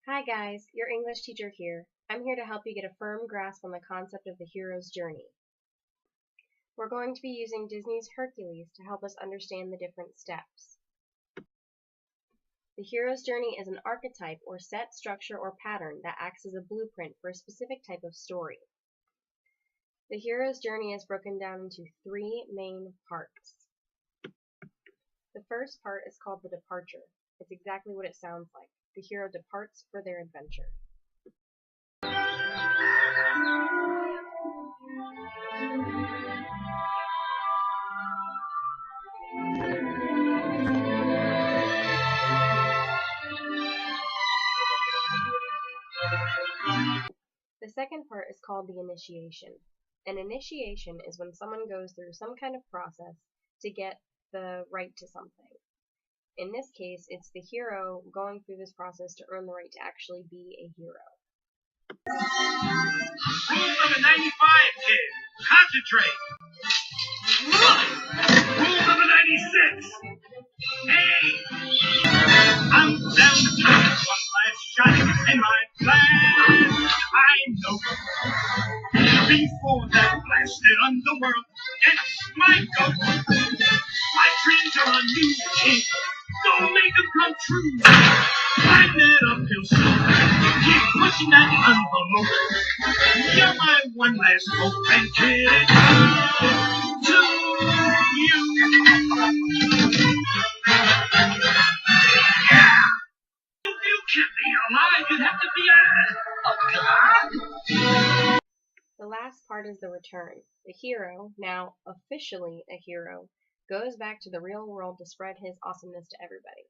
Hi guys, your English teacher here. I'm here to help you get a firm grasp on the concept of the hero's journey. We're going to be using Disney's Hercules to help us understand the different steps. The hero's journey is an archetype or set structure or pattern that acts as a blueprint for a specific type of story. The hero's journey is broken down into three main parts. The first part is called the departure. It's exactly what it sounds like. The hero departs for their adventure. The second part is called the initiation. An initiation is when someone goes through some kind of process to get the right to something. In this case, it's the hero going through this process to earn the right to actually be a hero. Rule number 95, kid. Concentrate. Rule number 96. Hey! I'm down to time. One last shot in my plan. I know. Before that blasted underworld gets my goat. My dreams are a new king. Gonna make them come true. Climb that uphill slope. Keep pushing that envelope. You're my one last hope, and kid, it's to you. Yeah! If you kept me alive, you'd have to be a god. The last part is the return. The hero, now officially a hero, goes back to the real world to spread his awesomeness to everybody.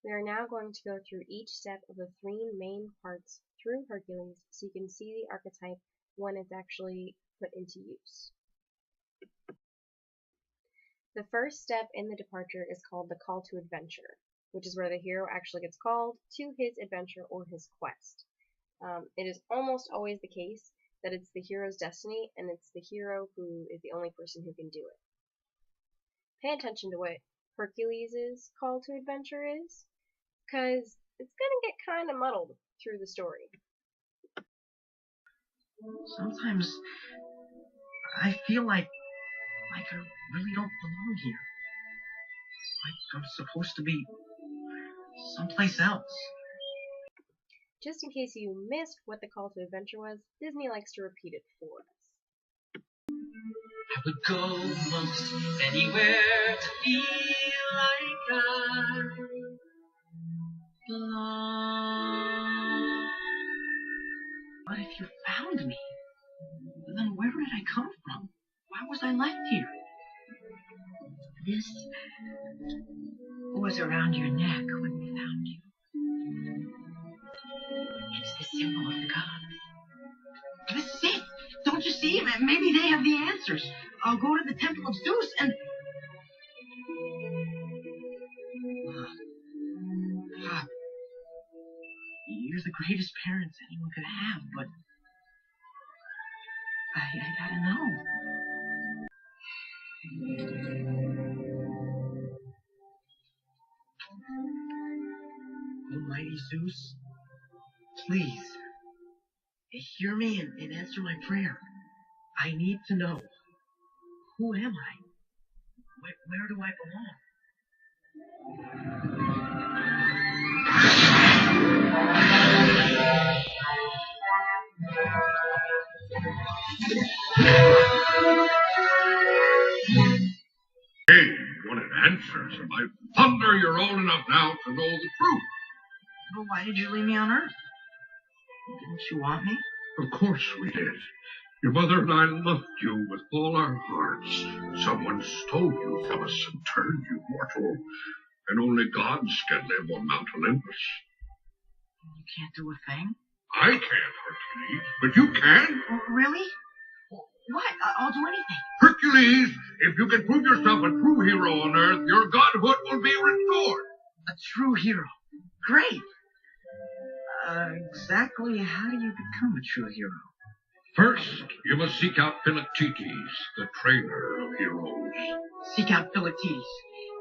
We are now going to go through each step of the three main parts through Hercules so you can see the archetype when it's actually put into use. The first step in the departure is called the call to adventure, which is where the hero actually gets called to his adventure or his quest. It is almost always the case that it's the hero's destiny and it's the hero who is the only person who can do it. Pay attention to what Hercules' call to adventure is, because it's going to get kind of muddled through the story. Sometimes I feel like I really don't belong here. Like I'm supposed to be someplace else. Just in case you missed what the call to adventure was, Disney likes to repeat it for us. I would go most anywhere to feel like I belong. But if you found me, then where did I come from? Why was I left here? This was around your neck when we found you. It's the symbol of the gods. This is it. Don't you see? Maybe they have the answers. I'll go to the temple of Zeus and... Pop, you're the greatest parents anyone could have, but I gotta know. Almighty Zeus, please, hear me and answer my prayer. I need to know, who am I? Where do I belong? Hey, you want an answer? So by thunder, you're old enough now to know the truth. Well, why did you leave me on Earth? Didn't you want me? Of course we did. Your mother and I loved you with all our hearts. Someone stole you from us and turned you mortal. And only gods can live on Mount Olympus. You can't do a thing? I can't, Hercules, but you can. Oh, really? What? I'll do anything. Hercules, if you can prove yourself a true hero on Earth, your godhood will be restored. A true hero. Great. Exactly how do you become a true hero? First, you must seek out Philoctetes, the trainer of heroes. Seek out Philoctetes.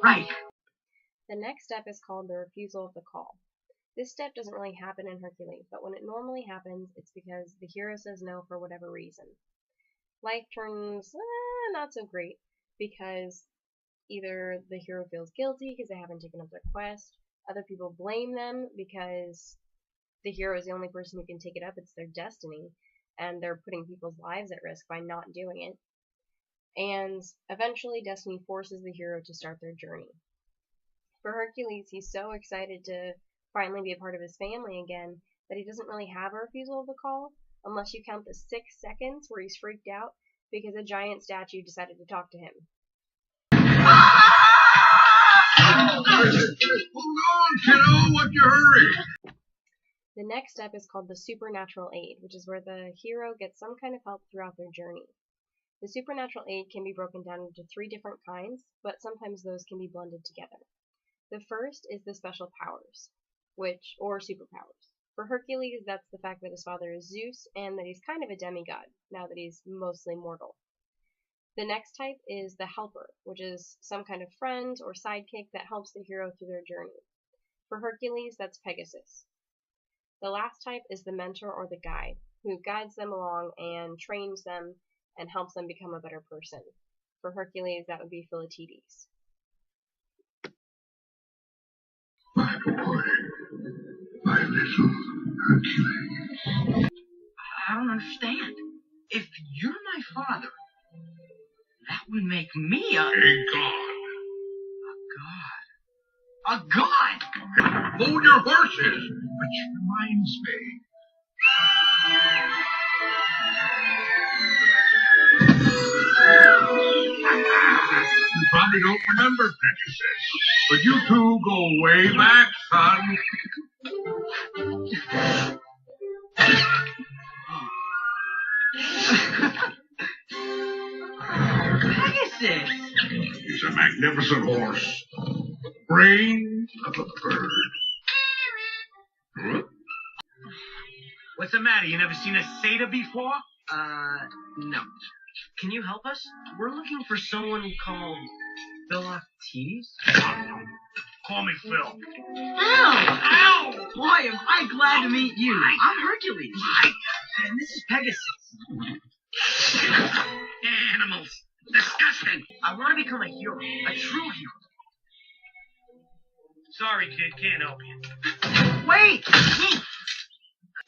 Right. The next step is called the refusal of the call. This step doesn't really happen in Hercules, but when it normally happens, it's because the hero says no for whatever reason. Life turns not so great because either the hero feels guilty because they haven't taken up their quest, other people blame them because the hero is the only person who can take it up, it's their destiny, and they're putting people's lives at risk by not doing it. And eventually destiny forces the hero to start their journey. For Hercules, he's so excited to finally be a part of his family again that he doesn't really have a refusal of the call, unless you count the 6 seconds where he's freaked out because a giant statue decided to talk to him. Hold on, kiddo, what's your hurry? The next step is called the supernatural aid, which is where the hero gets some kind of help throughout their journey. The supernatural aid can be broken down into 3 different kinds, but sometimes those can be blended together. The first is the special powers, or superpowers. For Hercules, that's the fact that his father is Zeus and that he's kind of a demigod, now that he's mostly mortal. The next type is the helper, which is some kind of friend or sidekick that helps the hero through their journey. For Hercules, that's Pegasus. The last type is the mentor or the guide, who guides them along and trains them and helps them become a better person. For Hercules, that would be Philoctetes. My boy, my little Hercules. I don't understand. If you're my father, that would make me a God. A god! Hold your horses, which reminds me. You probably don't remember Pegasus, but you two go way back, son. Pegasus! He's a magnificent horse. Brain of a bird. Huh? What's the matter? You never seen a satyr before? No. Can you help us? We're looking for someone called Philoctetes. Call me Phil. Ow! Ow! Boy, am I glad to meet you. I'm Hercules. And this is Pegasus. Animals. Disgusting. I want to become a hero. A true hero. Sorry, kid. Can't help you. Wait!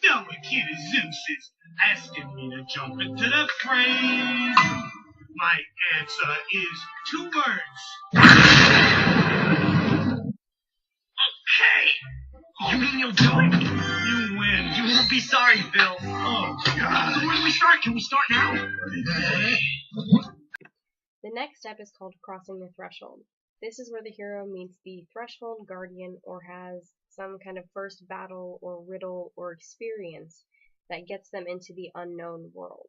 No, kid, Zeus is asking me to jump into the fray. My answer is 2 words. Okay. You mean you'll do it? You win. You won't be sorry, Phil. Oh, God. So where do we start? Can we start now? The next step is called crossing the threshold. This is where the hero meets the threshold guardian or has some kind of first battle or riddle or experience that gets them into the unknown world.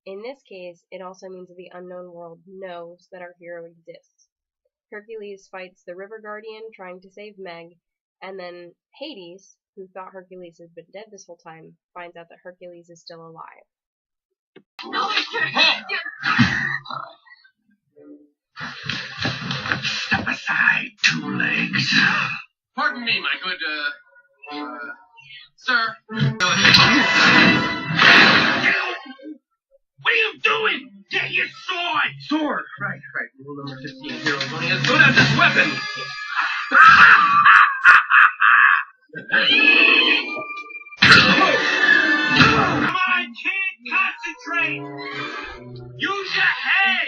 In this case, it also means that the unknown world knows that our hero exists. Hercules fights the river guardian trying to save Meg, and then Hades, who thought Hercules has been dead this whole time, finds out that Hercules is still alive. Step aside, 2 legs. Pardon me, my good, sir. What are you doing? Get your sword! Sword! Right. Rule number 15. Heroes Only as good as his weapon. Come on, kid! Concentrate! Use your head!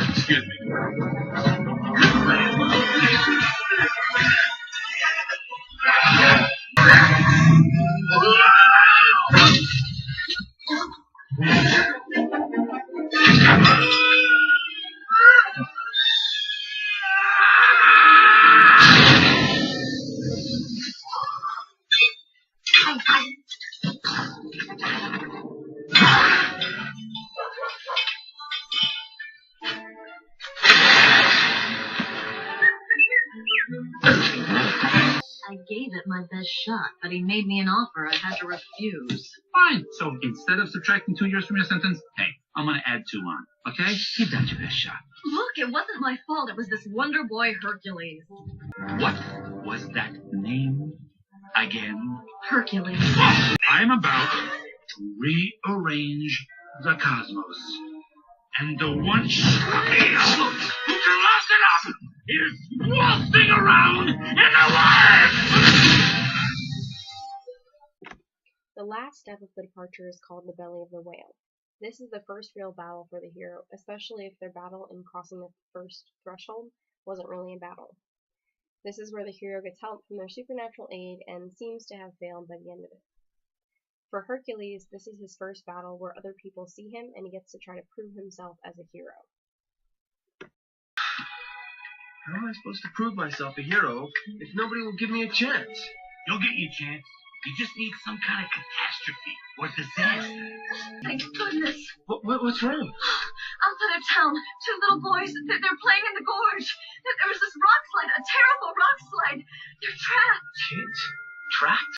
Excuse me. I gave it my best shot, but he made me an offer I had to refuse. Fine. So instead of subtracting 2 years from your sentence, hey, I'm gonna add 2 on. Okay? Give that your best shot. Look, it wasn't my fault. It was this Wonder Boy Hercules. What was that name again? Hercules. I'm about to rearrange the cosmos. And the one child who can last it up is waltzing around in the world! The last step of the departure is called the belly of the whale. This is the first real battle for the hero, especially if their battle in crossing the first threshold wasn't really a battle. This is where the hero gets help from their supernatural aid and seems to have failed by the end of it. For Hercules, this is his first battle where other people see him and he gets to try to prove himself as a hero. How am I supposed to prove myself a hero if nobody will give me a chance? You'll get your chance. You just need some kind of catastrophe or disaster. Thank goodness. What's wrong? Outside of town, 2 little boys, they're playing in the gorge. There was this rock slide, a terrible rock slide. They're trapped. Kids? Trapped?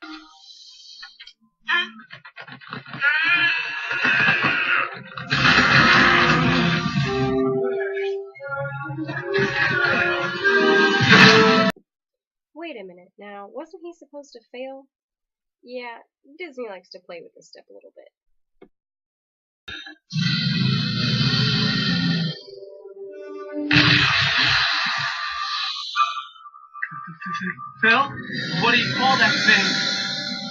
Wait a minute, now, wasn't he supposed to fail? Yeah, Disney likes to play with this step a little bit. Phil? What do you call that thing?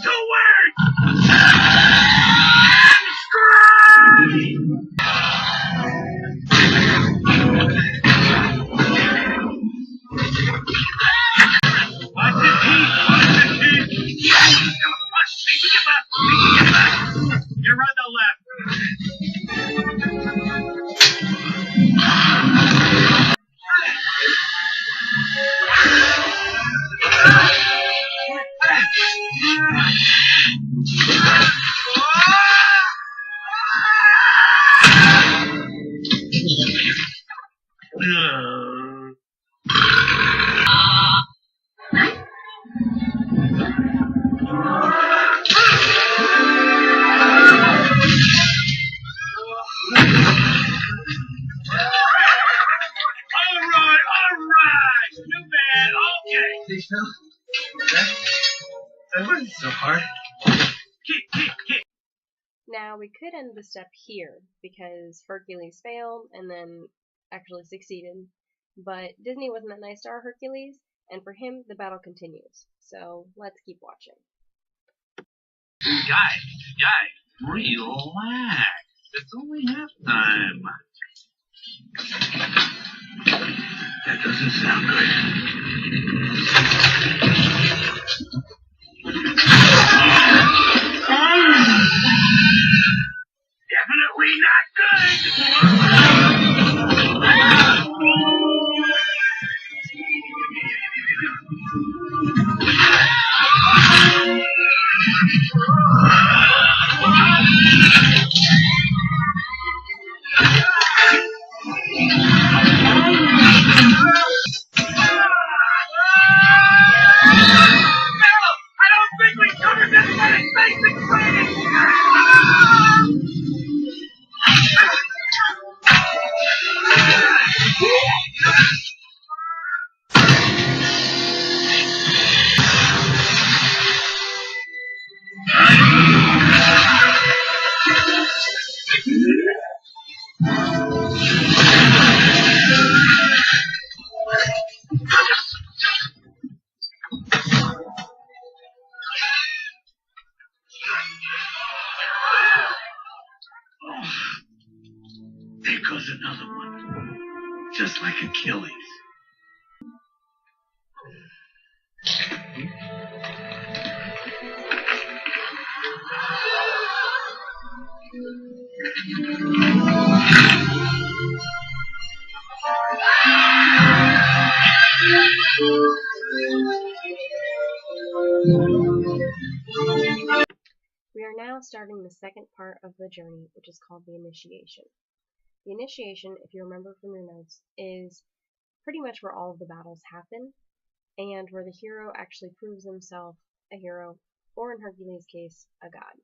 2 words! Hamstring! Watch his teeth! Watch his teeth! Watch! Get back! You're on the left. Alright! Too bad, okay. See, Phil? That wasn't so hard. Kick. Now, we could end the step here, because Hercules failed and then actually succeeded, but Disney wasn't that nice to our Hercules, and for him, the battle continues. So, let's keep watching. Guys, relax. It's only halftime. That doesn't sound Definitely not I don't think we covered this in basic training! There goes another one. Just like Achilles. We are now starting the second part of the journey, which is called the initiation. The initiation, if you remember from your notes, is pretty much where all of the battles happen. and where the hero actually proves himself a hero, or in Hercules' case, a god.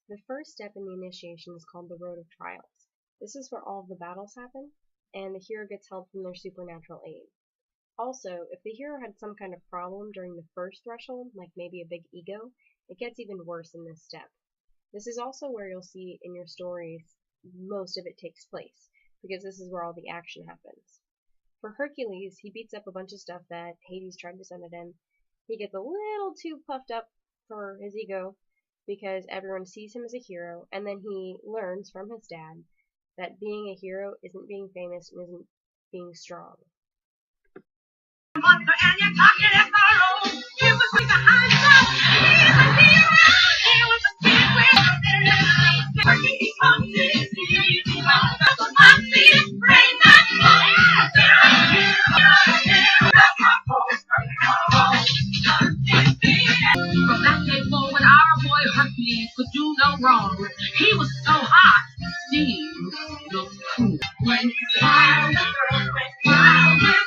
The first step in the initiation is called the Road of Trials. This is where all of the battles happen, and the hero gets help from their supernatural aid. Also, if the hero had some kind of problem during the first threshold, like maybe a big ego, it gets even worse in this step. This is also where you'll see in your stories most of it takes place, because this is where all the action happens. For Hercules, he beats up a bunch of stuff that Hades tried to send at him. He gets a little too puffed up for his ego, because everyone sees him as a hero, and then he learns from his dad that being a hero isn't being famous and isn't being strong. From that day forward, our boy Hercules could do no wrong. He was so hot, Steve looked cool. When he smiled, the girls went wild with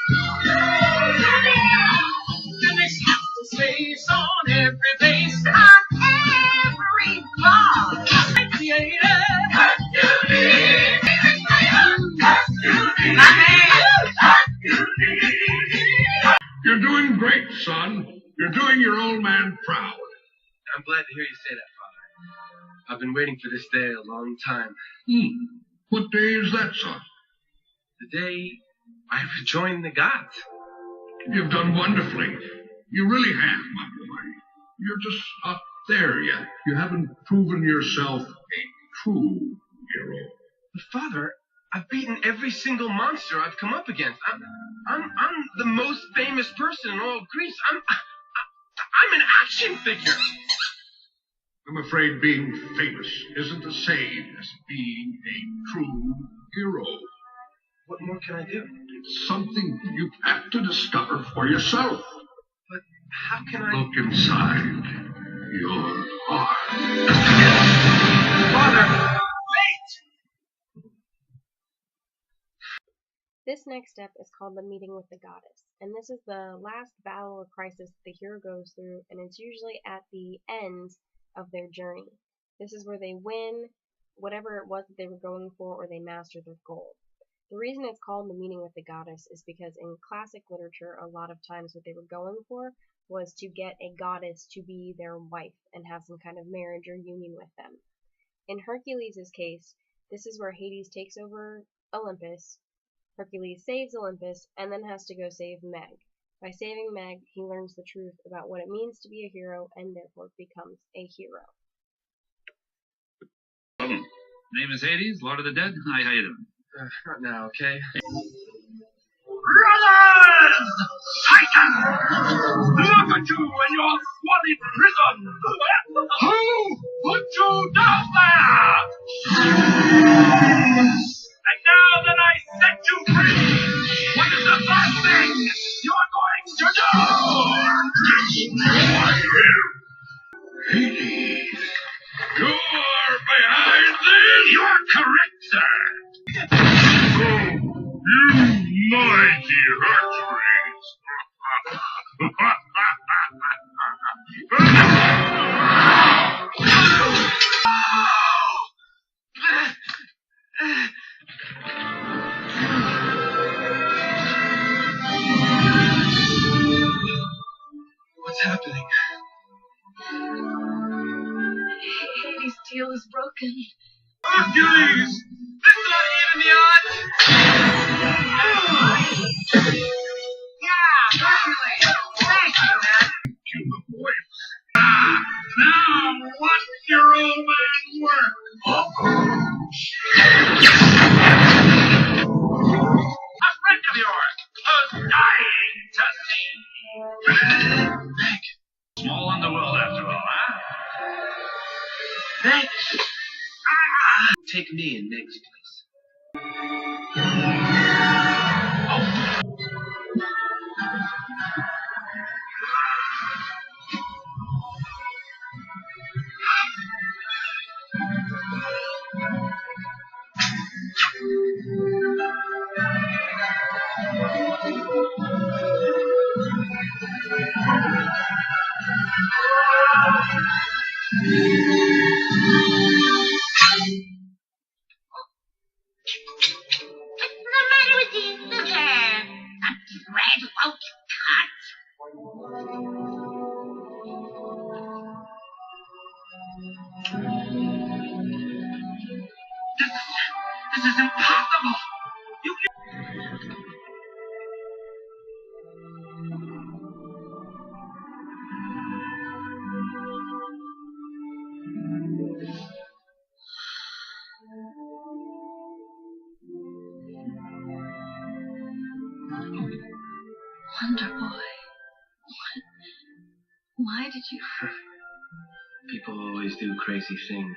and they slapped his face on every base, on every bar. Created Hercules. You're doing great, son. You're doing your old man proud. I'm glad to hear you say that, Father. I've been waiting for this day a long time. What day is that, son? The day I rejoined the gods. You've done wonderfully. You really have, my boy. You're just not there yet. You haven't proven yourself a true hero. But Father, I've beaten every single monster I've come up against. I'm the most famous person in all of Greece. I'm an action figure. I'm afraid being famous isn't the same as being a true hero. What more can I do? It's something you have to discover for yourself. But how can I... Look inside your heart. Father, wait! This next step is called the meeting with the goddess, and this is the last battle or crisis the hero goes through, and it's usually at the end of their journey. This is where they win whatever it was that they were going for, or they master their goal. The reason it's called the meeting with the goddess is because in classic literature, a lot of times what they were going for was to get a goddess to be their wife and have some kind of marriage or union with them. In Hercules' case, this is where Hades takes over Olympus, Hercules saves Olympus, and then has to go save Meg. By saving Meg, he learns the truth about what it means to be a hero, and therefore becomes a hero. Name is Hades, Lord of the Dead. How you doing? Not now, okay? Brothers! Titan! Look at you in your squalid prison! Who put you down there? And now that I set you free, what is the first thing you're going to do? Destroy him! Hades, you're behind this? You're correct, sir. You mighty Hercules. What's happening? Hades' deal is broken. Hercules! This is not even the odds! Yeah, Hercules! Thank you, man! You, my boy. Now, what's your old man's work? A friend of yours who's dying to see. Meg! Small underworld after all, huh? Meg! Take me in Meg's place. the matter with you, sister? A red won't cut. This is impossible! Wonder Boy. Why did you... People always do crazy things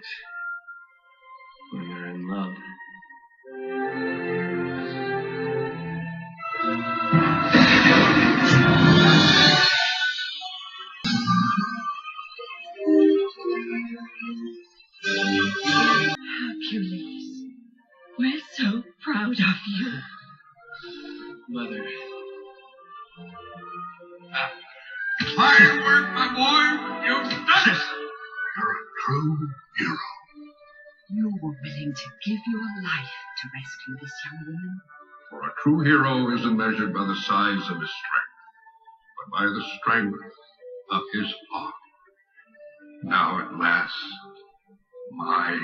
when they're in love. Hercules, we're so proud of you. Mother, Fine work, my boy! You've done it! You're a true hero. You were willing to give your life to rescue this young woman. For a true hero isn't measured by the size of his strength, but by the strength of his heart. Now at last, my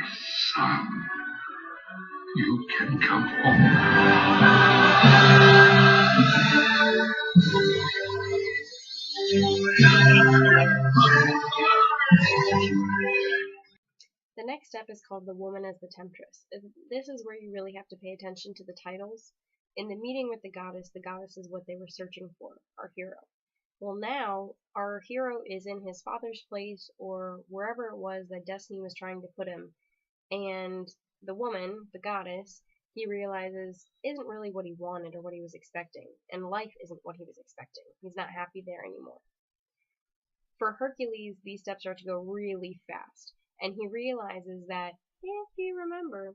son, you can come home. The next step is called the woman as the temptress. This is where you really have to pay attention to the titles. In the meeting with the goddess is what they were searching for, our hero. Well, now our hero is in his father's place, or wherever it was that destiny was trying to put him, and the woman, the goddess, he realizes isn't really what he wanted or what he was expecting, and life isn't what he was expecting. He's not happy there anymore. For Hercules, these steps are to go really fast, and he realizes that, if you remember,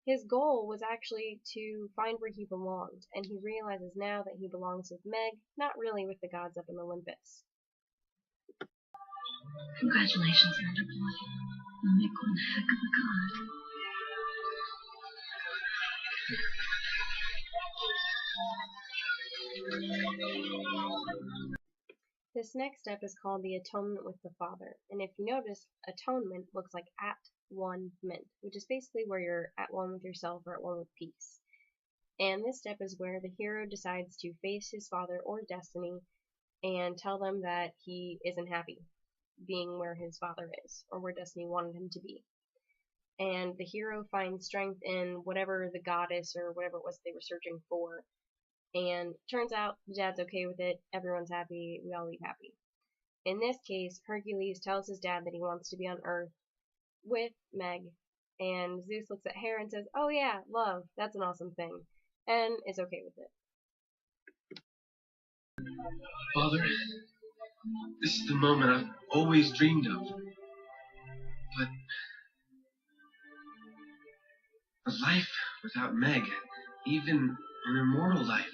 his goal was actually to find where he belonged, and he realizes now that he belongs with Meg, not really with the gods up in Olympus. Congratulations, Wonder Boy. You'll make one heck of a god. This next step is called the atonement with the Father, and if you notice, atonement looks like at one ment, which is basically where you're at one with yourself or at one with peace. And this step is where the hero decides to face his father or destiny and tell them that he isn't happy being where his father is, or where destiny wanted him to be. And the hero finds strength in whatever the goddess or whatever it was they were searching for. And turns out the dad's okay with it, everyone's happy, we all leave happy. In this case, Hercules tells his dad that he wants to be on Earth with Meg, and Zeus looks at Hera and says, "Oh yeah, love, that's an awesome thing," and is okay with it. Father, this is the moment I've always dreamed of. But a life without Meg, even an immortal life,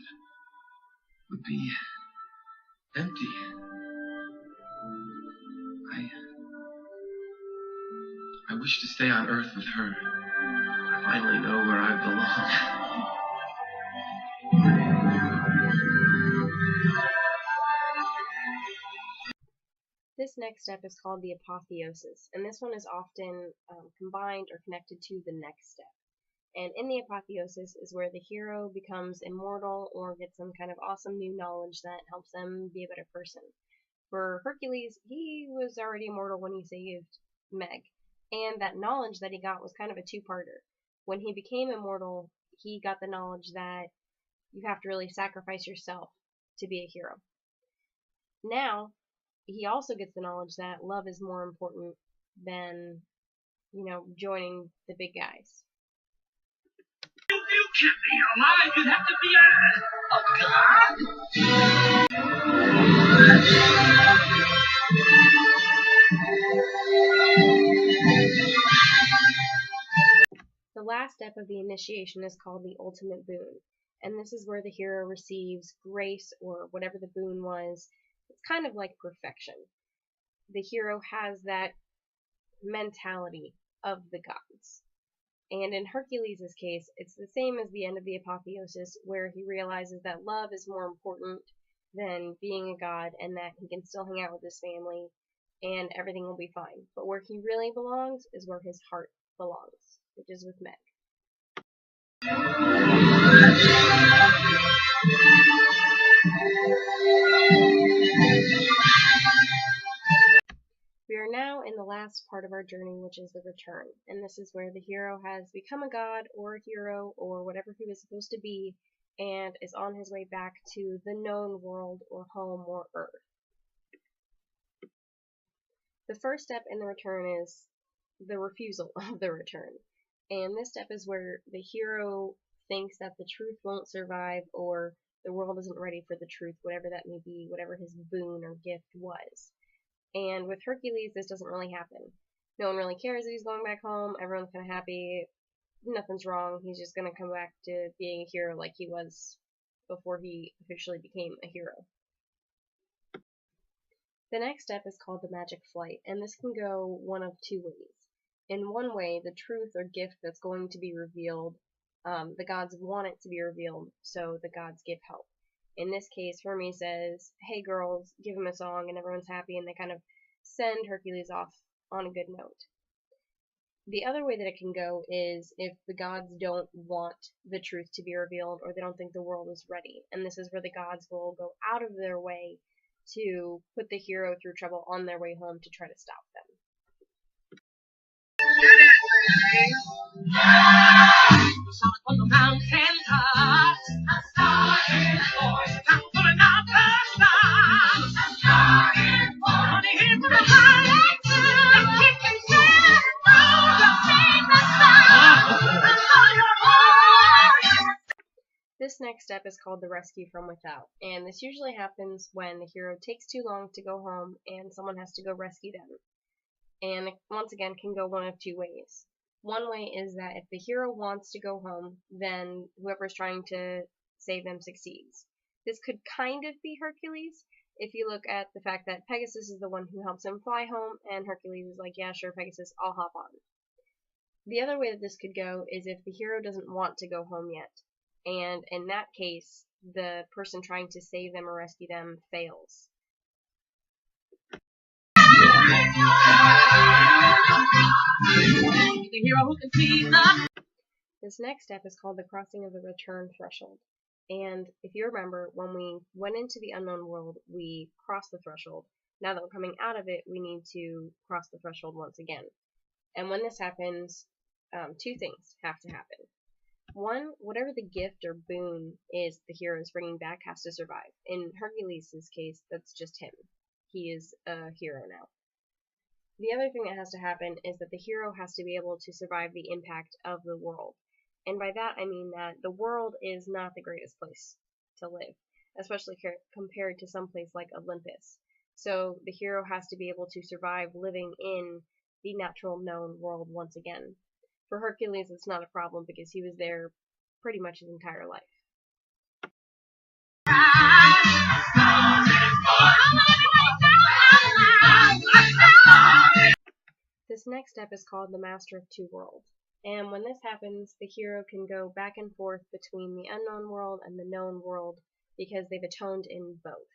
would be empty. I wish to stay on Earth with her. I finally know where I belong. This next step is called the apotheosis, and this one is often combined or connected to the next step. And in the apotheosis is where the hero becomes immortal or gets some kind of awesome new knowledge that helps them be a better person. For Hercules, he was already immortal when he saved Meg, and that knowledge that he got was kind of a two-parter. When he became immortal, he got the knowledge that you have to really sacrifice yourself to be a hero. Now, he also gets the knowledge that love is more important than, joining the big guys. You can't be alive. You'd have to be a The last step of the initiation is called the ultimate boon, and this is where the hero receives grace, or whatever the boon was, It's kind of like perfection. The hero has that mentality of the gods. And in Hercules' case, it's the same as the end of the apotheosis, where he realizes that love is more important than being a god, and that he can still hang out with his family, and everything will be fine. But where he really belongs is where his heart belongs, which is with Meg. We are now in the last part of our journey, which is the return, and this is where the hero has become a god or a hero or whatever he was supposed to be, and is on his way back to the known world or home or Earth. The first step in the return is the refusal of the return, and this step is where the hero thinks that the truth won't survive, or the world isn't ready for the truth, whatever that may be, whatever his boon or gift was. And with Hercules, this doesn't really happen. No one really cares that he's going back home. Everyone's kind of happy. Nothing's wrong. He's just going to come back to being a hero like he was before he officially became a hero. The next step is called the magic flight, and this can go one of two ways. In one way, the truth or gift that's going to be revealed, the gods want it to be revealed, so the gods give help. In this case, Hermes says, hey girls, give him a song, and everyone's happy, and they kind of send Hercules off on a good note. The other way that it can go is if the gods don't want the truth to be revealed, or they don't think the world is ready, and this is where the gods will go out of their way to put the hero through trouble on their way home to try to stop them. On the mountain top, a star is born. Time for another star. A star is born. On the hill to the high too. Keep it shining through the famous star. This next step is called the rescue from without, and this usually happens when the hero takes too long to go home and someone has to go rescue them. And it, once again, can go one of two ways. One way is that if the hero wants to go home, then whoever's trying to save them succeeds. This could kind of be Hercules, if you look at the fact that Pegasus is the one who helps him fly home, and Hercules is like, yeah, sure, Pegasus, I'll hop on. The other way that this could go is if the hero doesn't want to go home yet, and in that case, the person trying to save them or rescue them fails. The hero who can see the... This next step is called the crossing of the return threshold. And if you remember, when we went into the unknown world, we crossed the threshold. Now that we're coming out of it, we need to cross the threshold once again. And when this happens, two things have to happen. One, whatever the gift or boon is the hero is bringing back has to survive. In Hercules' case, that's just him. He is a hero now. The other thing that has to happen is that the hero has to be able to survive the impact of the world. And by that I mean that the world is not the greatest place to live, especially compared to some place like Olympus. So the hero has to be able to survive living in the natural known world once again. For Hercules, it's not a problem because he was there pretty much his entire life. This next step is called the Master of Two Worlds, and when this happens, the hero can go back and forth between the unknown world and the known world because they've atoned in both.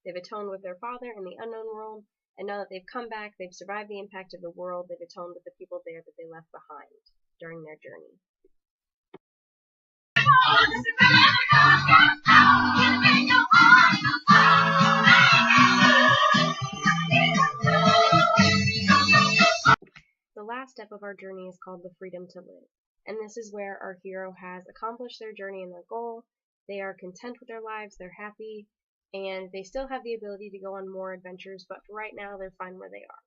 They've atoned with their father in the unknown world, and now that they've come back, they've survived the impact of the world, they've atoned with the people there that they left behind during their journey. The last step of our journey is called the freedom to live, and this is where our hero has accomplished their journey and their goal. They are content with their lives, they're happy, and they still have the ability to go on more adventures, but for right now they're fine where they are.